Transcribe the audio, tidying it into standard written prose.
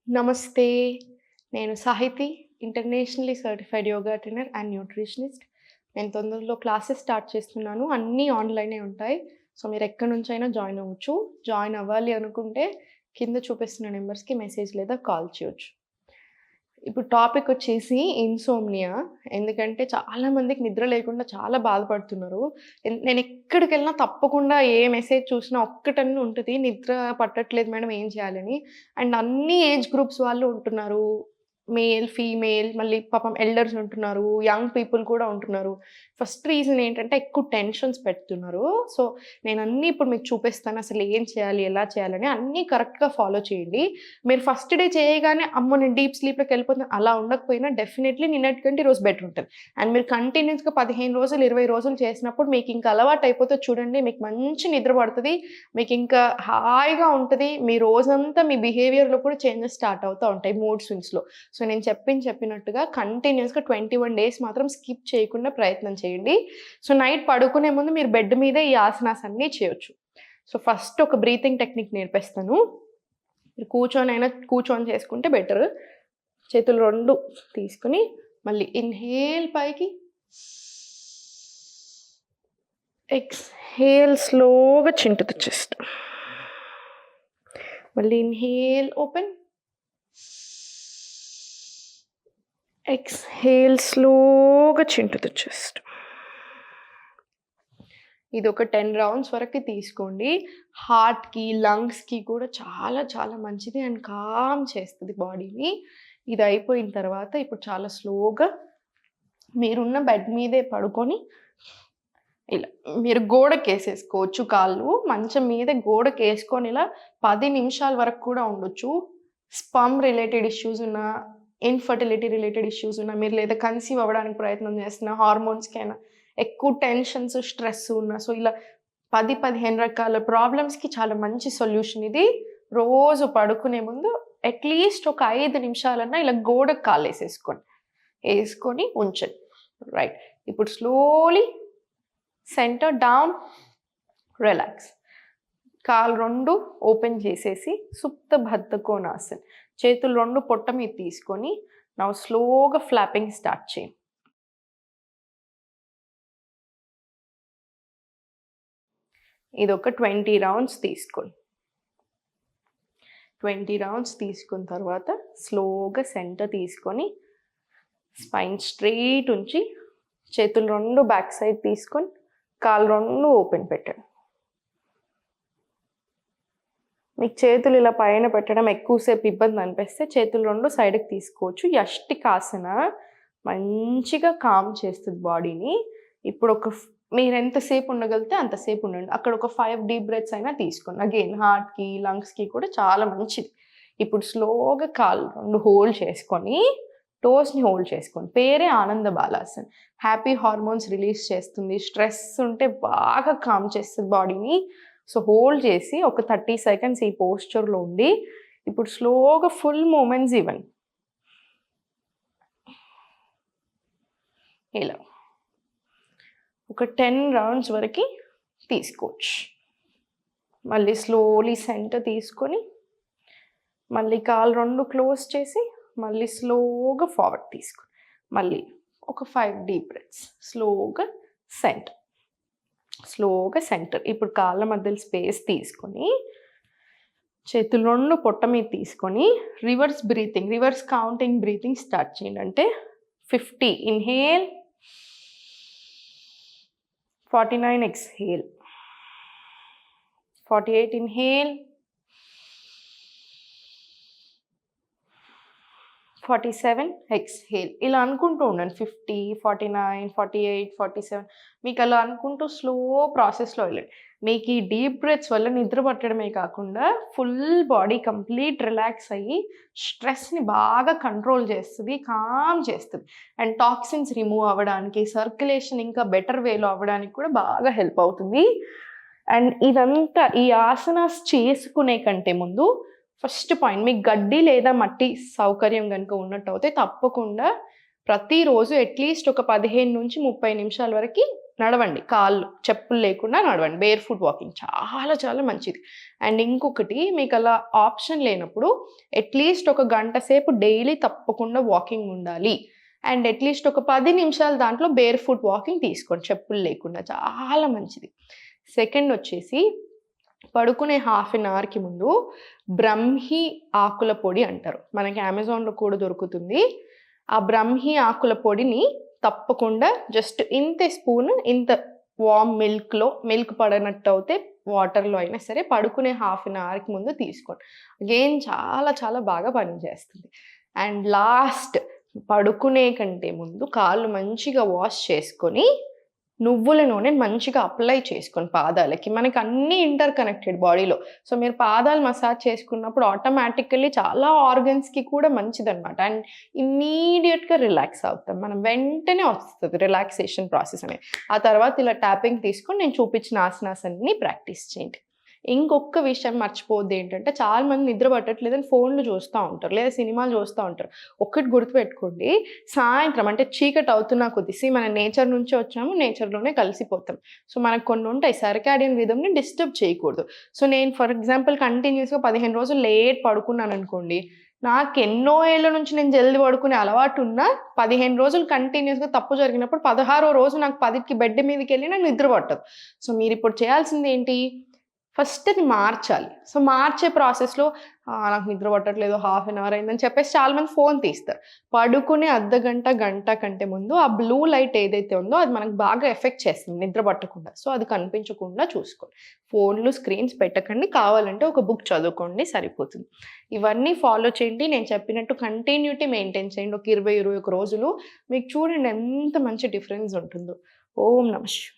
నమస్తే. నేను Sahithi, internationally certified yoga trainer and nutritionist. నేను తొందరలో క్లాసెస్ స్టార్ట్ చేస్తున్నాను. అన్నీ ఆన్‌లైనే ఉంటాయి. సో, మీరెక్కడి నుంచైనా జాయిన్ అవ్వచ్చు. జాయిన్ అవ్వాలి అనుకుంటే కింద చూపిస్తున్న నంబర్స్‌కి మెసేజ్ లేదా కాల్ చేయొచ్చు. ఇప్పుడు టాపిక్ వచ్చేసి ఇన్సోమ్నియా. ఎందుకంటే చాలా మందికి నిద్ర లేకుండా చాలా బాధపడుతున్నారు. నేనెక్కడికెళ్ళినా తప్పకుండా ఏ మెసేజ్ చూసినా ఒక్కటన్నా ఉంటది. నిద్ర పట్టట్లేదు మేడం ఏం చేయాలని. అండ్ అన్ని ఏజ్ గ్రూప్స్ వాళ్ళు ఉంటున్నారు. మేల్, ఫీమేల్ మళ్ళీ పాపం ఎల్డర్స్ ఉంటున్నారు. యంగ్ పీపుల్ కూడా ఉంటున్నారు. ఫస్ట్ రీజన్ ఏంటంటే ఎక్కువ టెన్షన్స్ పెడుతున్నారు. సో, నేనన్నీ ఇప్పుడు మీకు చూపిస్తాను. అసలు ఏం చేయాలి? ఎలా చేయాలని అన్నీ కరెక్ట్‌గా ఫాలో చేయండి. మీరు ఫస్ట్ డే చేయగానే అమ్మో! నేను డీప్ స్లీప్‌లోకి వెళ్ళిపోతున్నా అలా ఉండకపోయినా డెఫినైట్‌లీ నిన్నటికంటే ఈరోజు బెటర్ ఉంటది. అండ్ మీరు కంటిన్యూయస్‌గా 15 రోజులు, 20 రోజులు చేసినప్పుడు మీకింక అలవాటయిపోతది చూడండి. మీకు మంచి నిద్ర పడతది. మీకింకా హాయిగా ఉంటది. మీ రోజంతా మీ బిహేవియర్‌లో కూడా చేంజెస్ స్టార్ట్ అవుతా ఉంటాయి మూడ్ స్వింగ్స్‌లో. సో, నేను చెప్పినట్టుగా కంటిన్యూయస్‌గా 21 డేస్ మాత్రం స్కిప్ చేయకుండా ప్రయత్నం చేయండి. సో, నైట్ పడుకునే ముందు మీరు బెడ్ మీదే ఈ ఆసనాస్ అన్నీ చేయొచ్చు. సో, ఫస్ట్ ఒక బ్రీతింగ్ టెక్నిక్ నేర్పిస్తాను. మీరు కూర్చొని చేసుకుంటే బెటర్. చేతులు 2 తీసుకొని మళ్ళీ ఇన్‌హేల్ పైకి, ఎక్స్‌హేల్ స్లోగా చిన్ టు ద చెస్ట్. మళ్ళీ ఇన్‌హేల్ ఓపెన్, ఎక్స్‌హేల్ స్లోగా చిన్ టు ద చెస్ట్. ఇదొక 10 రౌండ్స్ వరకు తీసుకోండి. హార్ట్‌కి, లంగ్స్‌కి కూడా చాలా చాలా మంచిది అండ్ కామ్ చేస్తది బాడీని. ఇది అయిపోయిన తర్వాత ఇప్పుడు చాలా స్లోగా మీరున్న బెడ్ మీదే పడుకొని ఇలా మీరు గోడకేసేసుకోవచ్చు కాళ్ళు. మంచం మీద గోడకేసుకొని ఇలా 10 నిమిషాల వరకు కూడా ఉండొచ్చు. స్పర్మ్ రిలేటెడ్ ఇష్యూస్ ఉన్నా, ఇన్‌ఫర్టిలిటీ రిలేటెడ్ ఇష్యూస్ ఉన్నా, మీరు లేదా కన్సీవ్ అవ్వడానికి ప్రయత్నం చేస్తున్నా, హార్మోన్స్‌కైనా ఎక్కువ టెన్షన్స్, స్ట్రెస్ ఉన్నా, సో, ఇలా 10, 15 రకాల ప్రాబ్లమ్స్‌కి చాలా మంచి సొల్యూషన్ ఇది. రోజు పడుకునే ముందు అట్‌లీస్ట్ ఒక 5 నిమిషాలన్నా ఇలా గోడకి కాళ్ళేసేసుకోండి. ఏసుకొని ఉంచండి. రైట్. ఇప్పుడు స్లోలీ సెంటర్ డౌన్, రిలాక్స్. కాళ్ళు 2 ఓపెన్ చేసేసి సుప్త బద్ధ కోణాసన్. చేతులు 2 పొట్ట మీద తీసుకొని నౌ స్లోగా ఫ్లాపింగ్ స్టార్ట్ చేయండి. ఇదొక 20 రౌండ్స్ తీసుకోండి. 20 రౌండ్స్ తీసుకున్న తర్వాత స్లోగా సెంటర్ తీసుకొని స్పైన్ స్ట్రెయిట్ ఉంచి చేతులు 2 బ్యాక్ సైడ్ తీసుకొని కాళ్ళు 2 ఓపెన్ పెట్టండి. మీకు చేతులు ఇలా పైన పెట్టడం ఎక్కువసేపు ఇబ్బంది అనిపిస్తే చేతులు 2 సైడ్‌కి తీసుకోవచ్చు. యష్టికాసన మంచిగా కామ్ చేస్తది బాడీని. ఇప్పుడు మీరెంతసేపు ఉండగలిగితే అంతసేపు ఉండండి. అక్కడ ఒక 5 డీప్ బ్రెత్స్ అయినా తీసుకోండి. అగైన్ హార్ట్‌కి, లంగ్స్‌కి కూడా చాలా మంచిది. ఇప్పుడు స్లోగా కాళ్ళు 2 హోల్డ్ చేసుకొని, టోస్‌ని హోల్డ్ చేసుకోండి. పేరే ఆనంద బాలాసన్. హ్యాపీ హార్మోన్స్ రిలీజ్ చేస్తుంది. స్ట్రెస్ ఉంటే బాగా కామ్ చేస్తది బాడీని. సో, హోల్డ్ చేసి ఒక 30 సెకండ్స్ ఈ పోస్చర్‌లో ఉండి, ఇప్పుడు స్లోగా ఫుల్ మూమెంట్స్ ఇవ్వండి. ఇలా. ఒక 10 రౌండ్స్ వరకి తీసుకోవచ్చు. మళ్ళీ స్లోలీ సెంటర్ తీసుకొని, మళ్ళీ కాళ్ళు 2 క్లోజ్ చేసి, మళ్ళీ స్లోగా ఫార్వర్డ్ తీసుకోండి. మళ్ళీ ఒక 5 డీప్ బ్రెత్స్. స్లోగా సెంటర్. స్లోగా సెంటర్. ఇప్పుడు కాళ్ళ మధ్యలో స్పేస్ తీసుకొని, చేతులు 2 పొట్ట మీద తీసుకొని రివర్స్ కౌంటింగ్ బ్రీతింగ్ స్టార్ట్ చేయండి. అంటే 50 ఇన్‌హేల్, 49 exhale, 48 inhale, 47 exhale. ఇలా అనుకుంటూ ఉండండి. 50, 49, 48, 47 మీకు అలా అనుకుంటూ స్లో ప్రాసెస్‌లో వెళ్ళండి. మీకు ఈ డీప్ బ్రెత్స్ వల్ల నిద్ర పట్టడమే కాకుండా ఫుల్ బాడీ కంప్లీట్ రిలాక్స్ అయ్యి స్ట్రెస్‌ని బాగా కంట్రోల్ చేస్తది, కామ్ చేస్తది. అండ్ టాక్సిన్స్ రిమూవ్ అవ్వడానికి, సర్క్యులేషన్ ఇంకా బెటర్ వేలో అవ్వడానికి కూడా బాగా హెల్ప్ అవుతుంది. అండ్ ఇదంతా ఈ ఆసనాస్ చేసుకునే కంటే ముందు ఫస్ట్ పాయింట్ మీకు గడ్డి లేదా మట్టి సౌకర్యం గనుక ఉన్నట్టయితే తప్పకుండా ప్రతిరోజు అట్‌లీస్ట్ ఒక 15 నుంచి 30 నిమిషాల వరకి నడవండి, కాళ్ళు చెప్పులు లేకుండా నడవండి. బేర్ ఫుట్ వాకింగ్ చాలా చాలా మంచిది. అండ్ ఇంకొకటి, మీకు అలా ఆప్షన్ లేనప్పుడు అట్లీస్ట్ ఒక గంట సేపు డైలీ తప్పకుండా వాకింగ్ ఉండాలి. అండ్ అట్లీస్ట్ ఒక 10 నిమిషాలు దాంట్లో బేర్ ఫుట్ వాకింగ్ తీసుకోండి చెప్పులు లేకుండా, చాలా మంచిది. సెకండ్ వచ్చేసి, పడుకునే హాఫ్ అన్ అవర్కి ముందు బ్రహ్మి ఆకుల పొడి అంటారు, మనకి అమెజాన్లో కూడా దొరుకుతుంది. ఆ బ్రహ్మి ఆకుల పొడిని తప్పకుండా జస్ట్ ఇంత స్పూన్, ఇంత వామ్ మిల్క్ పడనట్టు అయితే వాటర్లో అయినా సరే పడుకునే హాఫ్ అన్ అవర్కి ముందు తీసుకోండి. అగైన్ చాలా చాలా బాగా పనిచేస్తుంది. అండ్ లాస్ట్, పడుకునే కంటే ముందు కాళ్ళు మంచిగా వాష్ చేసుకొని నువ్వుల నూనెని మంచిగా అప్లై చేసుకొని పాదాలకి, మనకి అన్నీ ఇంటర్ కనెక్టెడ్ బాడీలో. సో మీరు పాదాలు మసాజ్ చేసుకున్నప్పుడు ఆటోమేటికల్లీ చాలా ఆర్గన్స్కి కూడా మంచిదన్నమాట. అండ్ ఇమ్మీడియట్గా రిలాక్స్ అవుతాం మనం, వెంటనే వస్తుంది రిలాక్సేషన్ ప్రాసెస్ అనేది. ఆ తర్వాత ఇలా ట్యాపింగ్ తీసుకొని నేను చూపించిన ఆసనాస్ అన్ని ప్రాక్టీస్ చేయండి. ఇంకొక విషయం మర్చిపోవద్దు ఏంటంటే, చాలామంది నిద్ర పట్టట్లేదని ఫోన్లు చూస్తూ ఉంటారు, లేదా సినిమాలు చూస్తూ ఉంటారు. ఒక్కటి గుర్తుపెట్టుకోండి, సాయంత్రం అంటే చీకటి అవుతున్నా కొద్దిసి మన నేచర్ నుంచి వచ్చాము, నేచర్లోనే కలిసిపోతాం. సో మనకు కొన్ని ఉంటాయి, సర్కాడియన్ రిథమ్ని డిస్టర్బ్ చేయకూడదు. సో నేను ఫర్ ఎగ్జాంపుల్ కంటిన్యూస్గా 15 రోజులు లేట్ పడుకున్నాను అనుకోండి, నాకు ఎన్నో ఏళ్ళ నుంచి నేను జల్ది పడుకునే అలవాటు ఉన్నా 15 రోజులు కంటిన్యూస్గా తప్పు జరిగినప్పుడు 16వ రోజు నాకు 10కి బెడ్ మీదకి వెళ్ళి నాకు నిద్ర పట్టదు. సో మీరు ఇప్పుడు చేయాల్సింది ఏంటి, ఫస్ట్ అది మార్చాలి. సో మార్చే ప్రాసెస్‌లో నాకు నిద్ర పట్టట్లేదు, హాఫ్ అన్ అవర్ అయిందని చెప్పేసి చాలామంది ఫోన్ తీస్తారు. పడుకునే అర్ధగంట, గంట కంటే ముందు ఆ బ్లూ లైట్ ఏదైతే ఉందో అది మనకు బాగా ఎఫెక్ట్ చేస్తుంది నిద్ర పట్టకుండా. సో అది కనిపించకుండా చూసుకోండి. ఫోన్లు, స్క్రీన్స్ పెట్టకండి. కావాలంటే ఒక బుక్ చదువుకోండి, సరిపోతుంది. ఇవన్నీ ఫాలో చేయండి. నేను చెప్పినట్టు కంటిన్యూటీ మెయింటైన్ చేయండి. ఒక 20, 21 రోజులు. మీకు చూడండి ఎంత మంచి డిఫరెన్స్ ఉంటుందో. ఓం నమః శివాయ.